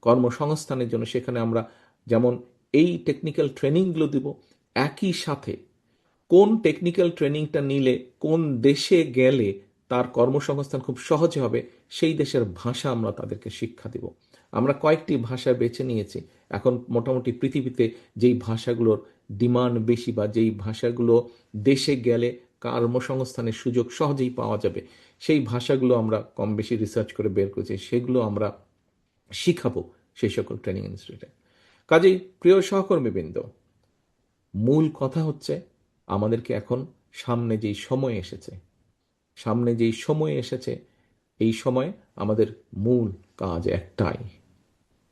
কর্মসংস্থানের জন্য সেখানে আমরা যেমন এই টেকনিক্যাল ট্রেনিংগুলো দিব, একই সাথে কোন টেকনিক্যাল ট্রেনিংটা নিলে কোন দেশে গেলে তার কর্মসংস্থান খুব সহজে হবে সেই দেশের ভাষা আমরা তাদেরকে শিক্ষা দিব। আমরা কয়েকটি ভাষা বেছে নিয়েছি। এখন মোটামুটি পৃথিবীতে যেই ভাষাগুলোর ডিমান্ড বেশি বা যেই ভাষাগুলো দেশে গেলে কর্মসংস্থানের সুযোগ সহজেই পাওয়া যাবে, সেই ভাষাগুলো আমরা কম বেশি রিসার্চ করে বের করেছি, সেগুলো আমরা শিখাবো সেই সকল ট্রেনিং ইনস্টিটিউটে। কাজেই প্রিয় সহকর্মীবৃন্দ, মূল কথা হচ্ছে আমাদেরকে এখন সামনে যেই সময় এসেছে এই সময় আমাদের মূল কাজ একটাই,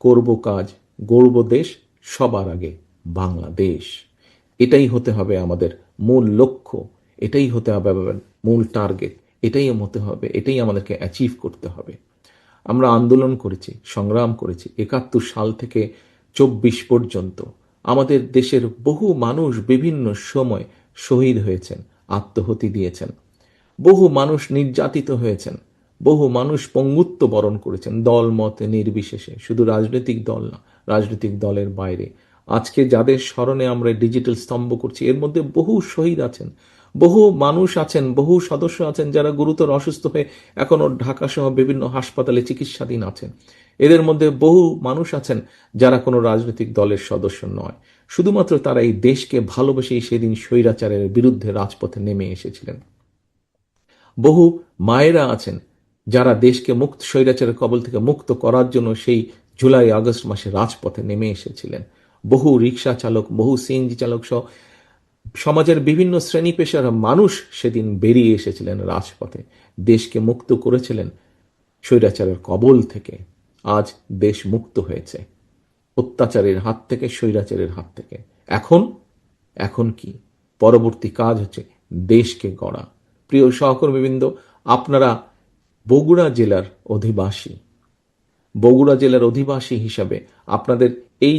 করব কাজ, গড়ব দেশ, সবার আগে বাংলাদেশ। এটাই হতে হবে আমাদের মূল লক্ষ্য, এটাই হতে হবে মূল টার্গেট, এটাই আমাদেরকে অ্যাচিভ করতে হবে। আমরা আন্দোলন করেছি, সংগ্রাম করেছি 71 সাল থেকে 24 পর্যন্ত। আমাদের দেশের বহু মানুষ বিভিন্ন সময় শহীদ হয়েছেন, আত্মহতি দিয়েছেন, বহু মানুষ নির্যাতিত হয়েছেন, বহু মানুষ পঙ্গুত্ব বরণ করেছেন, দল মত নির্বিশেষে, শুধু রাজনৈতিক দল না, রাজনৈতিক দলের বাইরে। আজকে যাদের স্মরণে আমরা ডিজিটাল স্তম্ভ করছি, এর মধ্যে বহু শহীদ আছেন, বহু মানুষ আছেন, বহু সদস্য আছেন যারা গুরুতর অসুস্থ হয়ে এখনো ঢাকা সহ বিভিন্ন হাসপাতালে চিকিৎসাধীন আছেন। এদের মধ্যে বহু মানুষ আছেন যারা কোনো রাজনৈতিক দলের সদস্য নয়, শুধুমাত্র তারা এই দেশকে ভালোবেসেই সেদিন স্বৈরাচারের বিরুদ্ধে রাজপথে নেমে এসেছিলেন। বহু মায়েরা আছেন যারা দেশকে স্বৈরাচারের কবল থেকে মুক্ত করার জন্য সেই জুলাই আগস্ট মাসে রাজপথে নেমে এসেছিলেন। বহু রিক্সা চালক, বহু সিএনজি চালক সহ সমাজের বিভিন্ন শ্রেণী পেশার মানুষ সেদিন বেরিয়ে এসেছিলেন রাজপথে, দেশকে মুক্ত করেছিলেন স্বৈরাচারের কবল থেকে। আজ দেশ মুক্ত হয়েছে অত্যাচারের হাত থেকে, স্বৈরাচারের হাত থেকে। এখন কি পরবর্তী কাজ হচ্ছে দেশকে গড়া। প্রিয় সহকর্মীবৃন্দ, আপনারা বগুড়া জেলার অধিবাসী হিসাবে আপনাদের এই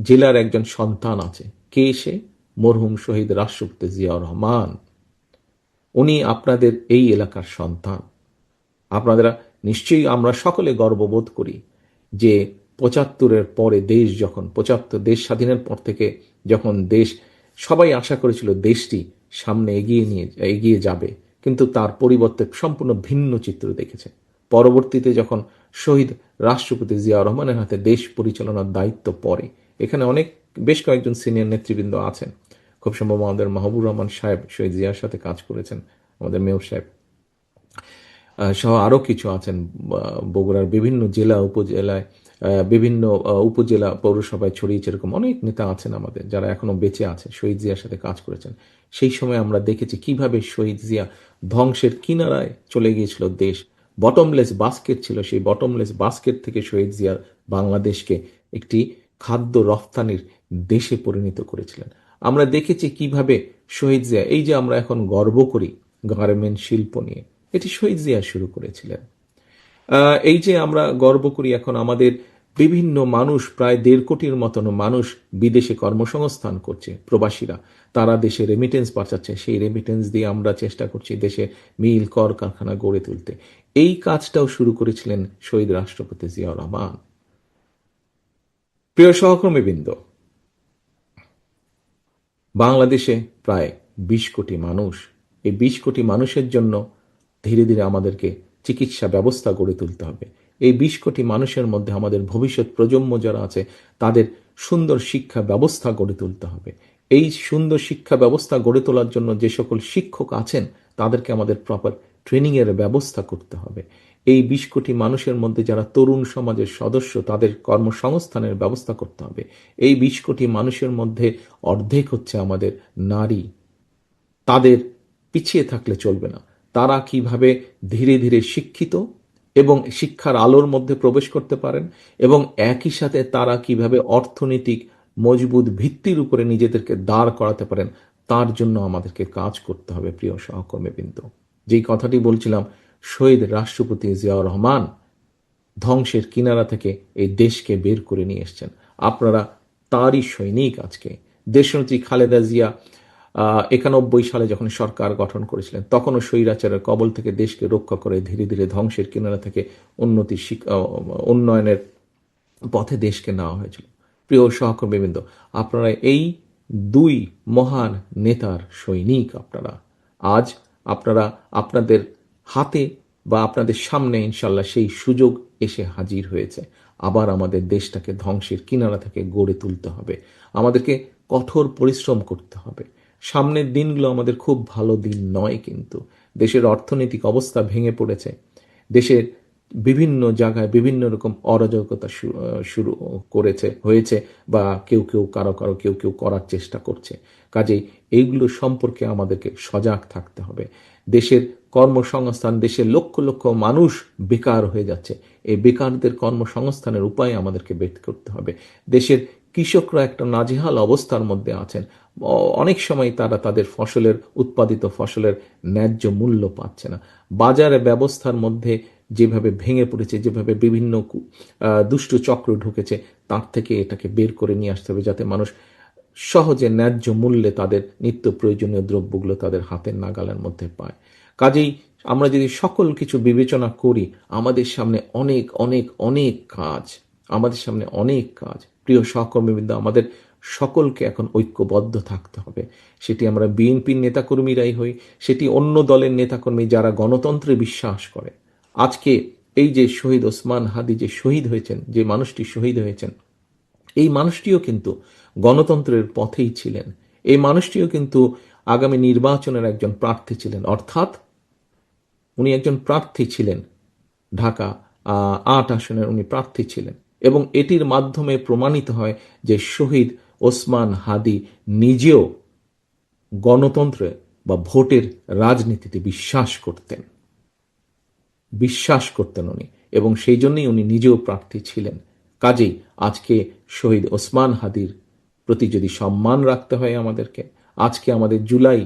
জেলার একজন সন্তান আছে। কে সে? মরহুম শহীদ রাষ্ট্রপতি জিয়াউর রহমান। উনি আপনাদের এই এলাকার সন্তান। আপনারা নিশ্চয়ই, আমরা সকলে গর্ববোধ করি যে 75-এর পরে দেশ স্বাধীনের পর থেকে যখন সবাই আশা করেছিল দেশটি সামনে এগিয়ে যাবে, কিন্তু তার পরিবর্তে সম্পূর্ণ ভিন্ন চিত্র দেখেছে। পরবর্তীতে যখন শহীদ রাষ্ট্রপতি জিয়াউর রহমানের হাতে দেশ পরিচালনার দায়িত্ব পড়ে, এখানে বেশ কয়েকজন সিনিয়র নেতৃবৃন্দ আছেন। খুব সম্ভব আমাদের মাহবুবুর রহমান সাহেব শহীদ জিয়ার সাথে কাজ করেছেন, আমাদের মেয়র সাহেব সহ আরো কিছু আছেন। বগুড়ার বিভিন্ন জেলা উপজেলায়, বিভিন্ন উপজেলা পৌরসভায় ছড়িয়েছে এরকম অনেক নেতা আছেন আমাদের যারা এখনো বেঁচে আছে, শহীদ জিয়ার সাথে কাজ করেছেন। সেই সময় আমরা দেখেছি কিভাবে শহীদ জিয়া ধ্বংসের কিনারায় চলে গিয়েছিল দেশ। বটমলেস বাস্কেট ছিল, সেই বটমলেস বাস্কেট থেকে শহীদ জিয়া বাংলাদেশকে একটি খাদ্য রফতানির দেশে পরিণত করেছিলেন। আমরা দেখেছি কিভাবে শহীদ জিয়া, এই যে আমরা এখন গর্ব করি গার্মেন্ট শিল্প নিয়ে, এটি শহীদ জিয়া শুরু করেছিলেন। এই যে আমরা গর্ব করি এখন আমাদের বিভিন্ন মানুষ, প্রায় 1.5 কোটির মতন মানুষ বিদেশে কর্মসংস্থান করছে, প্রবাসীরা, তারা দেশে রেমিটেন্স পাঠাচ্ছে, সেই রেমিটেন্স দিয়ে আমরা চেষ্টা করছি দেশে মিল কল কারখানা গড়ে তুলতে। এই কাজটাও শুরু করেছিলেন শহীদ রাষ্ট্রপতি জিয়াউর রহমান। প্রিয় সহকর্মীবৃন্দ, বাংলাদেশে প্রায় 20 কোটি মানুষ। এই 20 কোটি মানুষের জন্য ধীরে ধীরে আমাদেরকে চিকিৎসা ব্যবস্থা গড়ে তুলতে হবে। এই 20 কোটি মানুষের মধ্যে আমাদের ভবিষ্যৎ প্রজন্ম যারা আছে তাদের সুন্দর শিক্ষা ব্যবস্থা গড়ে তুলতে হবে। এই সুন্দর শিক্ষা ব্যবস্থা গড়ে তোলার জন্য যে সকল শিক্ষক আছেন তাদেরকে আমাদের প্রপার ট্রেনিং এর ব্যবস্থা করতে হবে। এই 20 কোটি মানুষের মধ্যে যারা তরুণ সমাজের সদস্য তাদের কর্মসংস্থানের ব্যবস্থা করতে হবে। এই 20 কোটি মানুষের মধ্যে অর্ধেক হচ্ছে আমাদের নারী। তাদের পিছিয়ে থাকলে চলবে না। তারা কিভাবে ধীরে ধীরে শিক্ষিত এবং শিক্ষার আলোর মধ্যে প্রবেশ করতে পারেন এবং একই সাথে তারা কিভাবে অর্থনৈতিক মজবুত ভিত্তির উপরে নিজেদেরকে দাঁড় করাতে পারেন, তার জন্য আমাদেরকে কাজ করতে হবে। প্রিয় সহকর্মীবৃন্দ, যেই কথাটি বলছিলাম, শহীদ রাষ্ট্রপতি জিয়াউর রহমান ধ্বংসের কিনারা থেকে এই দেশকে বের করে নিয়ে এসেছেন। আপনারা তারই সৈনিক। আজকে দেশনেত্রী খালেদা জিয়া 91 সালে যখন সরকার গঠন করেছিলেন তখনও স্বৈরাচারের কবল থেকে দেশকে রক্ষা করে ধীরে ধীরে ধ্বংসের কিনারা থেকে উন্নয়নের পথে দেশকে নেওয়া হয়েছিল। প্রিয় সহকর্মীবৃন্দ, আপনারা এই দুই মহান নেতার সৈনিক। আপনারা আজ আপনারা আপনাদের হাতে বা আপনাদের সামনে ইনশাল্লাহ সেই সুযোগ এসে হাজির হয়েছে। আবার আমাদের দেশটাকে ধ্বংসের কিনারা থেকে গড়ে তুলতে হবে। আমাদেরকে কঠোর পরিশ্রম করতে হবে। সামনের দিনগুলো আমাদের খুব ভালো দিন নয়, কিন্তু দেশের অর্থনৈতিক অবস্থা ভেঙে পড়েছে। দেশের বিভিন্ন জায়গায় বিভিন্ন রকম অরাজকতা শুরু হয়েছে, বা কেউ কেউ কেউ কেউ করার চেষ্টা করছে। কাজেই এইগুলো সম্পর্কে আমাদেরকে সজাগ থাকতে হবে। দেশের কর্মসংস্থান, দেশের লক্ষ লক্ষ মানুষ বেকার হয়ে যাচ্ছে। এই বেকারদের কর্মসংস্থানের উপায় আমাদেরকে বের করতে হবে। দেশের কৃষকরা একটা নাজেহাল অবস্থার মধ্যে আছেন। অনেক সময় তারা তাদের উৎপাদিত ফসলের ন্যায্য মূল্য পাচ্ছে না। বাজারে ব্যবস্থার মধ্যে যেভাবে ভেঙে পড়েছে, যেভাবে বিভিন্ন দুষ্ট চক্র ঢুকেছে, তার থেকে এটাকে বের করে নিয়ে আসতে হবে, যাতে মানুষ সহজে ন্যায্য মূল্যে তাদের নিত্য প্রয়োজনীয় দ্রব্যগুলো তাদের হাতের নাগালের মধ্যে পায়। কাজেই আমরা যদি সকল কিছু বিবেচনা করি, আমাদের সামনে অনেক অনেক অনেক কাজ, আমাদের সামনে অনেক কাজ। প্রিয় সহকর্মীবৃন্দ, আমাদের সকলকে এখন ঐক্যবদ্ধ থাকতে হবে। সেটি আমরা বিএনপির নেতাকর্মীরাই হই, সেটি অন্য দলের নেতাকর্মী যারা গণতন্ত্রে বিশ্বাস করে। আজকে এই যে শহীদ ওসমান হাদি যে শহীদ হয়েছেন, যে মানুষটি শহীদ হয়েছেন, এই মানুষটিও কিন্তু গণতন্ত্রের পথেই ছিলেন। এই মানুষটিও কিন্তু আগামী নির্বাচনের একজন প্রার্থী ছিলেন। অর্থাৎ উনি একজন প্রার্থী ছিলেন, ঢাকা ৮ আসনের উনি প্রার্থী ছিলেন, এবং এটির মাধ্যমে প্রমাণিত হয় যে শহীদ ওসমান হাদি নিজেও গণতন্ত্রে বা ভোটের রাজনীতিতে বিশ্বাস করতেন উনি, এবং সেই জন্যই উনি নিজেও প্রার্থী ছিলেন। কাজেই আজকে শহীদ ওসমান হাদির প্রতি যদি সম্মান রাখতে হয় আমাদেরকে, আজকে আমাদের জুলাই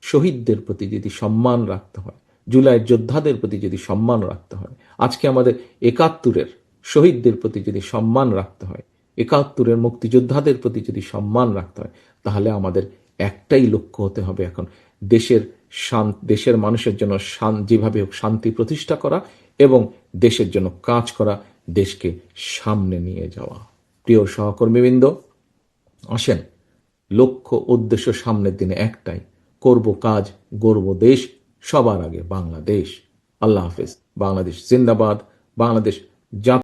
শহীদদের প্রতি যদি সম্মান রাখতে হয়, জুলাই যোদ্ধাদের প্রতি যদি সম্মান রাখতে হয়, আজকে আমাদের ৭১-এর শহীদদের প্রতি যদি সম্মান রাখতে হয়, ৭১-এর মুক্তিযোদ্ধাদের প্রতি যদি সম্মান রাখতে হয়, তাহলে আমাদের একটাই লক্ষ্য হতে হবে এখন, দেশের মানুষের জন্য যেভাবে হোক শান্তি প্রতিষ্ঠা করা এবং দেশের জন্য কাজ করা, দেশকে সামনে নিয়ে যাওয়া। প্রিয় সহকর্মীবৃন্দ, আসেন, লক্ষ্য উদ্দেশ্য সামনের দিনে একটাই, করব কাজ, গড়ব দেশ, সবার আগে বাংলাদেশ। আল্লাহ হাফেজ। বাংলাদেশ জিন্দাবাদ। বাংলাদেশ